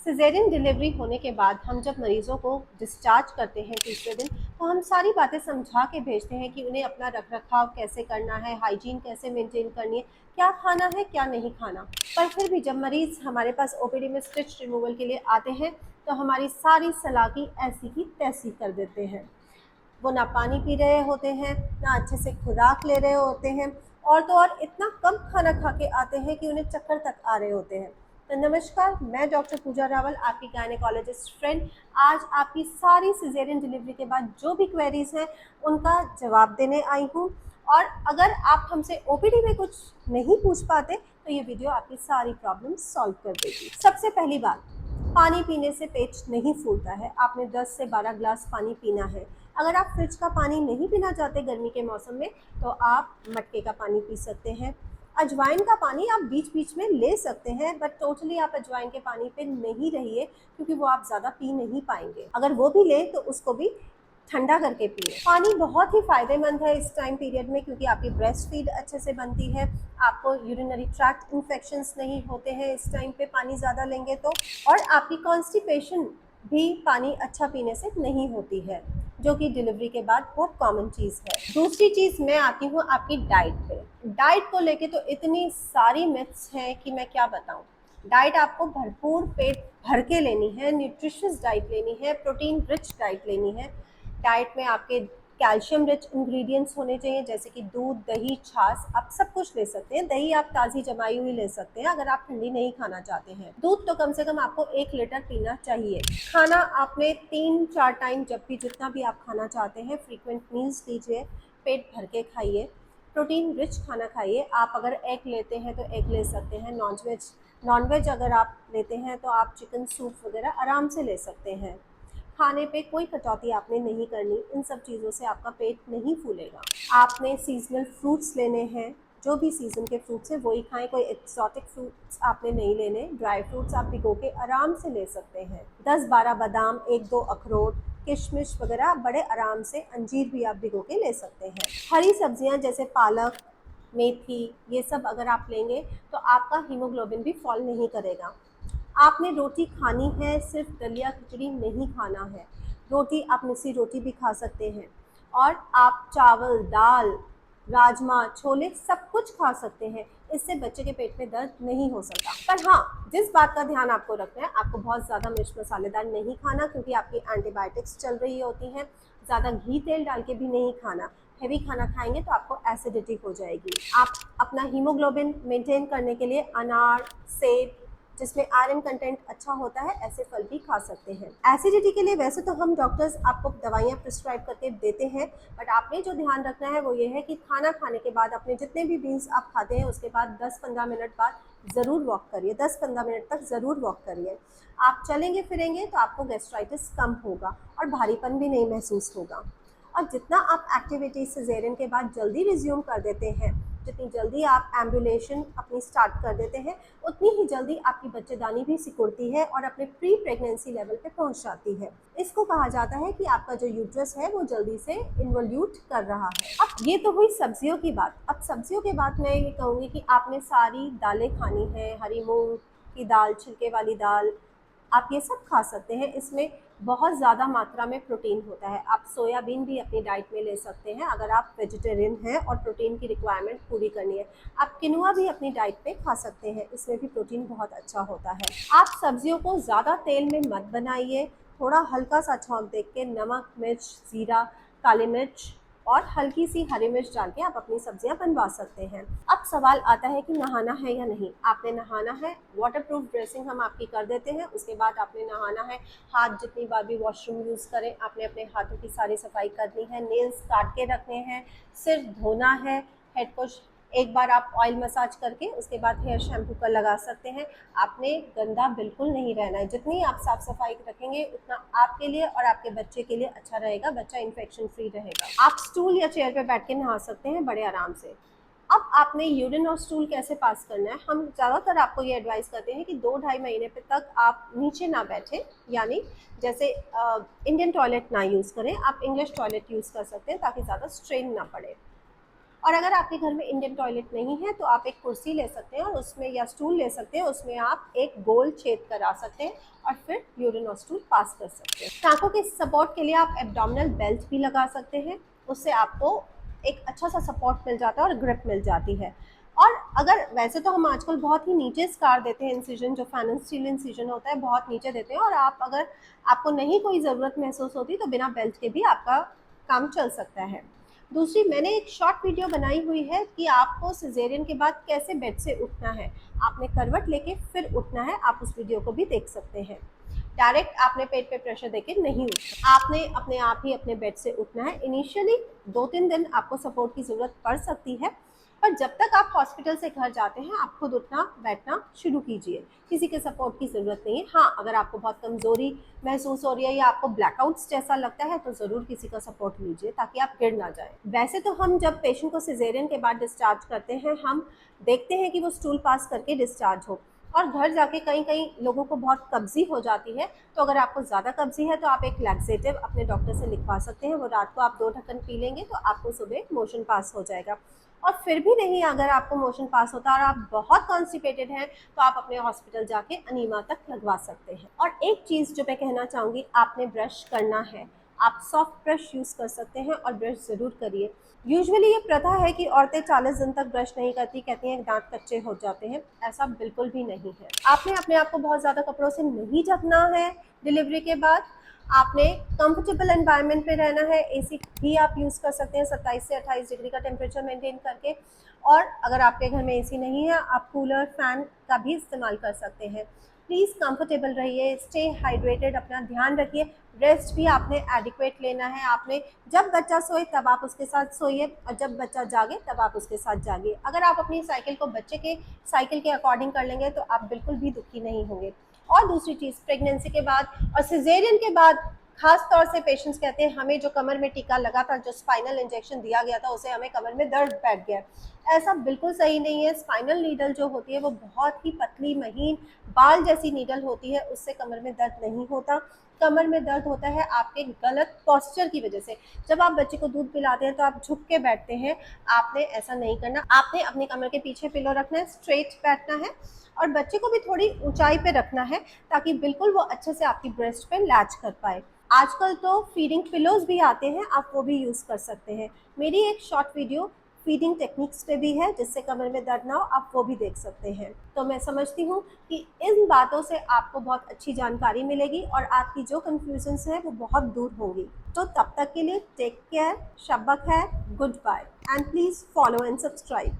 Caesarean delivery होने के बाद हम जब मरीज़ों को डिस्चार्ज करते हैं तीसरे दिन, तो हम सारी बातें समझा के भेजते हैं कि उन्हें अपना रख रखाव कैसे करना है, हाइजीन कैसे मेंटेन करनी है, क्या खाना है क्या नहीं खाना। पर फिर भी जब मरीज़ हमारे पास ओपीडी में स्टिच रिमूवल के लिए आते हैं, तो हमारी सारी सलाह की ऐसी की तैसी कर देते हैं। वो ना पानी पी रहे होते हैं, ना अच्छे से खुराक ले रहे होते हैं, और तो और इतना कम खाना खा के आते हैं कि उन्हें चक्कर तक आ रहे होते हैं। तो नमस्कार, मैं डॉक्टर पूजा रावल, आपकी गायनेकोलॉजिस्ट फ्रेंड, आज आपकी सारी सिजेरियन डिलीवरी के बाद जो भी क्वेरीज हैं उनका जवाब देने आई हूँ। और अगर आप हमसे ओपीडी में कुछ नहीं पूछ पाते तो ये वीडियो आपकी सारी प्रॉब्लम सॉल्व कर देगी। सबसे पहली बात, पानी पीने से पेट नहीं फूलता है। आपने 10 से 12 ग्लास पानी पीना है। अगर आप फ्रिज का पानी नहीं पीना चाहते गर्मी के मौसम में, तो आप मटके का पानी पी सकते हैं। अजवाइन का पानी आप बीच बीच में ले सकते हैं, बट टोटली आप अजवाइन के पानी पे नहीं रहिए, क्योंकि वो आप ज़्यादा पी नहीं पाएंगे। अगर वो भी लें तो उसको भी ठंडा करके पिए। पानी बहुत ही फायदेमंद है इस टाइम पीरियड में, क्योंकि आपकी ब्रेस्ट फीड अच्छे से बनती है, आपको यूरिनरी ट्रैक्ट इन्फेक्शंस नहीं होते हैं इस टाइम पे पानी ज़्यादा लेंगे तो, और आपकी कॉन्स्टिपेशन भी पानी अच्छा पीने से नहीं होती है, जो कि डिलीवरी के बाद बहुत कॉमन चीज़ है। दूसरी चीज़, मैं आती हूँ आपकी डाइट पे। डाइट को लेके तो इतनी सारी मिथ्स हैं कि मैं क्या बताऊँ। डाइट आपको भरपूर पेट भर के लेनी है, न्यूट्रिशियस डाइट लेनी है, प्रोटीन रिच डाइट लेनी है। डाइट में आपके कैल्शियम रिच इंग्रेडिएंट्स होने चाहिए, जैसे कि दूध, दही, छाछ, आप सब कुछ ले सकते हैं। दही आप ताज़ी जमाई हुई ले सकते हैं अगर आप ठंडी नहीं खाना चाहते हैं। दूध तो कम से कम आपको 1 लीटर पीना चाहिए। खाना आपने 3-4 टाइम, जब भी जितना भी आप खाना चाहते हैं, फ्रीक्वेंट मील्स लीजिए, पेट भर के खाइए, प्रोटीन रिच खाना खाइए। आप अगर एग लेते हैं तो एग ले सकते हैं। नॉनवेज अगर आप लेते हैं तो आप चिकन सूप वगैरह आराम से ले सकते हैं। खाने पे कोई कटौती आपने नहीं करनी, इन सब चीज़ों से आपका पेट नहीं फूलेगा। आपने सीजनल फ्रूट्स लेने हैं, जो भी सीज़न के फ्रूट्स हैं वही खाएं, कोई एक्सोटिक फ्रूट्स आपने नहीं लेने। ड्राई फ्रूट्स आप भिगो के आराम से ले सकते हैं। 10-12 बादाम, 1-2 अखरोट, किशमिश वगैरह आप बड़े आराम से, अंजीर भी आप भिगो के ले सकते हैं। हरी सब्जियां जैसे पालक, मेथी, ये सब अगर आप लेंगे तो आपका हीमोग्लोबिन भी फॉल नहीं करेगा। आपने रोटी खानी है, सिर्फ दलिया खिचड़ी नहीं खाना है। रोटी आप मिस्सी रोटी भी खा सकते हैं, और आप चावल, दाल, राजमा, छोले सब कुछ खा सकते हैं। इससे बच्चे के पेट में दर्द नहीं हो सकता। पर हाँ, जिस बात का ध्यान आपको रखना है, आपको बहुत ज़्यादा मिर्च मसालेदार नहीं खाना, क्योंकि आपकी एंटीबायोटिक्स चल रही होती हैं। ज़्यादा घी तेल डाल के भी नहीं खाना। हैवी खाना खाएंगे तो आपको एसिडिटी हो जाएगी। आप अपना हीमोग्लोबिन मेंटेन करने के लिए अनार, सेब, जिसमें आयरन कंटेंट अच्छा होता है, ऐसे फल भी खा सकते हैं। एसिडिटी के लिए वैसे तो हम डॉक्टर्स आपको दवाइयाँ प्रिस्क्राइब करके देते हैं, बट आपने जो ध्यान रखना है वो ये है कि खाना खाने के बाद, अपने जितने भी मील्स आप खाते हैं उसके बाद 10-15 मिनट बाद ज़रूर वॉक करिए। 10-15 मिनट तक ज़रूर वॉक करिए। आप चलेंगे फिरेंगे तो आपको गैस्ट्राइटिस कम होगा और भारीपन भी नहीं महसूस होगा। और जितना आप एक्टिविटी सिजेरियन के बाद जल्दी रिज्यूम कर देते हैं, जितनी जल्दी आप एम्बुलेशन अपनी स्टार्ट कर देते हैं, उतनी ही जल्दी आपकी बच्चेदानी भी सिकुड़ती है और अपने प्री प्रेगनेंसी लेवल पे पहुंच जाती है। इसको कहा जाता है कि आपका जो यूट्रस है वो जल्दी से इन्वोल्यूट कर रहा है। अब ये तो हुई सब्जियों की बात। अब सब्जियों के बाद मैं ये कहूँगी कि आपने सारी दालें खानी है। हरी मूंग की दाल, छिलके वाली दाल, आप ये सब खा सकते हैं। इसमें बहुत ज़्यादा मात्रा में प्रोटीन होता है। आप सोयाबीन भी अपनी डाइट में ले सकते हैं अगर आप वेजिटेरियन हैं और प्रोटीन की रिक्वायरमेंट पूरी करनी है। आप किनुआ भी अपनी डाइट पे खा सकते हैं, इसमें भी प्रोटीन बहुत अच्छा होता है। आप सब्जियों को ज़्यादा तेल में मत बनाइए, थोड़ा हल्का सा छौंक दे के नमक, मिर्च, ज़ीरा, काली मिर्च और हल्की सी हरी मिर्च डाल के आप अपनी सब्जियां बनवा सकते हैं। अब सवाल आता है कि नहाना है या नहीं। आपने नहाना है, वाटरप्रूफ ड्रेसिंग हम आपकी कर देते हैं। उसके बाद आपने नहाना है। हाथ जितनी बार भी वॉशरूम यूज़ करें, आपने अपने हाथों की सारी सफाई करनी है। नेल्स काट के रखने हैं, सिर धोना है, हेड को एक बार आप ऑयल मसाज करके उसके बाद हेयर शैम्पू कर लगा सकते हैं। आपने गंदा बिल्कुल नहीं रहना है। जितनी आप साफ सफाई रखेंगे उतना आपके लिए और आपके बच्चे के लिए अच्छा रहेगा, बच्चा इन्फेक्शन फ्री रहेगा। आप स्टूल या चेयर पे बैठ के नहा सकते हैं बड़े आराम से। अब आपने यूरिन और स्टूल कैसे पास करना है, हम ज़्यादातर आपको ये एडवाइस करते हैं कि 2-2.5 महीने तक आप नीचे ना बैठें, यानी जैसे इंडियन टॉयलेट ना यूज़ करें, आप इंग्लिश टॉयलेट यूज़ कर सकते हैं ताकि ज़्यादा स्ट्रेन ना पड़े। और अगर आपके घर में इंडियन टॉयलेट नहीं है तो आप एक कुर्सी ले सकते हैं और उसमें, या स्टूल ले सकते हैं, उसमें आप एक गोल छेद करा सकते हैं और फिर यूरिन और स्टूल पास कर सकते हैं। टांगों के सपोर्ट के लिए आप एब्डोमिनल बेल्ट भी लगा सकते हैं, उससे आपको एक अच्छा सा सपोर्ट मिल जाता है और ग्रिप मिल जाती है। और अगर वैसे तो हम आजकल बहुत ही नीचे स्कार देते हैं, इंसिजन जो फाइनेंशियल इंसिजन होता है बहुत नीचे देते हैं, और आप अगर आपको नहीं कोई ज़रूरत महसूस होती तो बिना बेल्ट के भी आपका काम चल सकता है। दूसरी, मैंने एक शॉर्ट वीडियो बनाई हुई है कि आपको सिजेरियन के बाद कैसे बेड से उठना है। आपने करवट लेके फिर उठना है, आप उस वीडियो को भी देख सकते हैं। डायरेक्ट आपने पेट पे प्रेशर देके नहीं उठना, आपने अपने आप ही अपने बेड से उठना है। इनिशियली 2-3 दिन आपको सपोर्ट की ज़रूरत पड़ सकती है, पर जब तक आप हॉस्पिटल से घर जाते हैं आप खुद उठना बैठना शुरू कीजिए, किसी के सपोर्ट की ज़रूरत नहीं है। हाँ, अगर आपको बहुत कमज़ोरी महसूस हो रही है या आपको ब्लैकआउट्स जैसा लगता है तो ज़रूर किसी का सपोर्ट लीजिए ताकि आप गिर ना जाए। वैसे तो हम जब पेशेंट को सिजेरियन के बाद डिस्चार्ज करते हैं, हम देखते हैं कि वो स्टूल पास करके डिस्चार्ज हो, और घर जाके कई कई लोगों को बहुत कब्जी हो जाती है, तो अगर आपको ज़्यादा कब्जी है तो आप एक लैक्सेटिव अपने डॉक्टर से लिखवा सकते हैं। वो रात को आप 2 ढक्कन पी लेंगे तो आपको सुबह मोशन पास हो जाएगा। और फिर भी नहीं अगर आपको मोशन पास होता है और आप बहुत कॉन्स्टिपेटेड हैं तो आप अपने हॉस्पिटल जाके अनीमा तक लगवा सकते हैं। और एक चीज़ जो मैं कहना चाहूँगी, आपने ब्रश करना है, आप सॉफ्ट ब्रश यूज़ कर सकते हैं और ब्रश ज़रूर करिए। यूजुअली ये प्रथा है कि औरतें 40 दिन तक ब्रश नहीं करती, कहती हैं दांत कच्चे हो जाते हैं। ऐसा बिल्कुल भी नहीं है। आपने अपने आप को बहुत ज़्यादा कपड़ों से नहीं ढकना है डिलीवरी के बाद। आपने कंफर्टेबल एनवायरनमेंट में रहना है। एसी भी आप यूज़ कर सकते हैं 27 से 28 डिग्री का टेम्परेचर मेंटेन करके। और अगर आपके घर में एसी नहीं है, आप कूलर, फैन का भी इस्तेमाल कर सकते हैं। प्लीज़ कंफर्टेबल रहिए, स्टे हाइड्रेटेड, अपना ध्यान रखिए। रेस्ट भी आपने एडिक्वेट लेना है। आपने जब बच्चा सोए तब आप उसके साथ सोइए, और जब बच्चा जागे तब आप उसके साथ जागिए। अगर आप अपनी साइकिल को बच्चे के साइकिल के अकॉर्डिंग कर लेंगे तो आप बिल्कुल भी दुखी नहीं होंगे। और दूसरी चीज़, प्रेगनेंसी के बाद और सिजेरियन के बाद खास तौर से पेशेंट्स कहते हैं हमें जो कमर में टीका लगा था, जो स्पाइनल इंजेक्शन दिया गया था, उसे हमें कमर में दर्द बैठ गया। ऐसा बिल्कुल सही नहीं है। स्पाइनल नीडल जो होती है वो बहुत ही पतली महीन बाल जैसी नीडल होती है, उससे कमर में दर्द नहीं होता। कमर में दर्द होता है आपके गलत पोस्चर की वजह से। जब आप बच्चे को दूध पिलाते हैं तो आप झुक के बैठते हैं, आपने ऐसा नहीं करना। आपने अपनी कमर के पीछे पिलो रखना है, स्ट्रेट बैठना है, और बच्चे को भी थोड़ी ऊंचाई पे रखना है ताकि बिल्कुल वो अच्छे से आपकी ब्रेस्ट पे लैच कर पाए। आजकल तो फीडिंग पिलोज भी आते हैं, आप वो भी यूज़ कर सकते हैं। मेरी एक शॉर्ट वीडियो फीडिंग टेक्निक्स पे भी है जिससे कमर में दर्द ना हो, आप वो भी देख सकते हैं। तो मैं समझती हूँ कि इन बातों से आपको बहुत अच्छी जानकारी मिलेगी और आपकी जो कन्फ्यूजन्स हैं वो बहुत दूर होंगी। तो तब तक के लिए टेक केयर, शब्बा खैर, good bye, and please follow and subscribe.